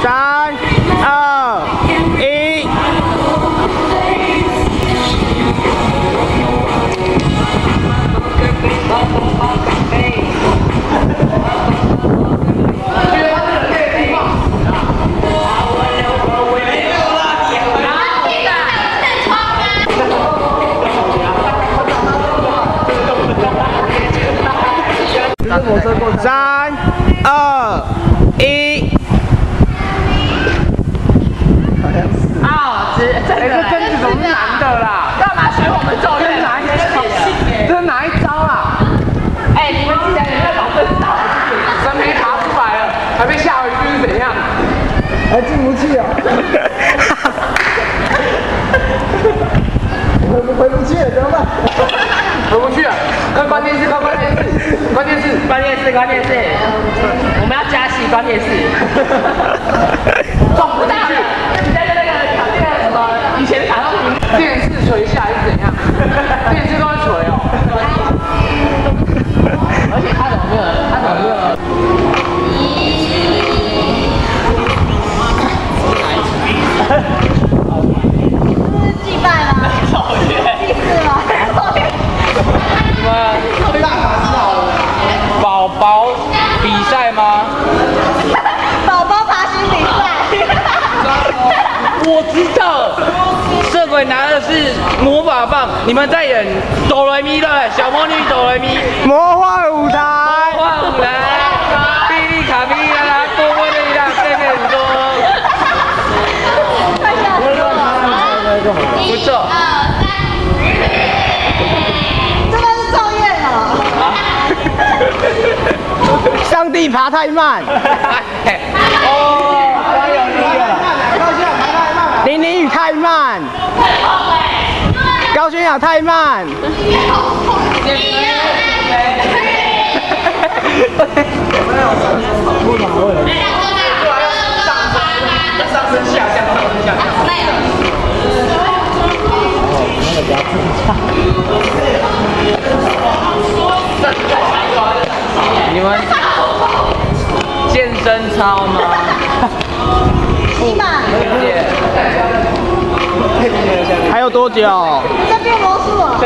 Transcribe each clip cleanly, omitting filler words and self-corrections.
3、2、1。3、2、1。这贞子怎么是男的啦？干嘛学我们咒怨？这是哪一招啦？哎，你们记得有没有找这招？神没爬出来了，还被吓回去是怎样？还进不去啊？回不去了，怎么办？回不去了，看关键是，我们要加戏关键是，撞不进去。你在那个什么以前的卡通屏，电视垂下还是怎样？电视都会垂哦。而且他怎么没有？这是祭拜吗？祭祀吗？什么？宝宝比赛吗？宝宝爬行比赛。我知道，色鬼拿的是魔法棒，你们在演哆来咪对不对？小魔女哆来咪。魔幻舞台。霹雳卡霹雳啦，多威力啦，对面很多。快下去了。不错。这个是咒怨哦。上帝爬太慢。林林雨太慢，高轩雅太慢。上升下降。你们健身操吗？起码。还有多久？这变魔术了。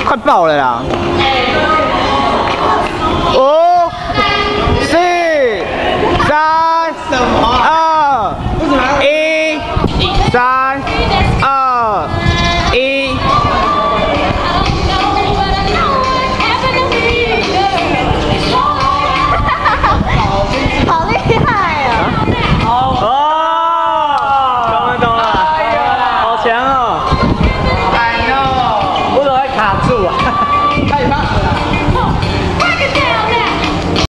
快爆了啦！5、4、3、2。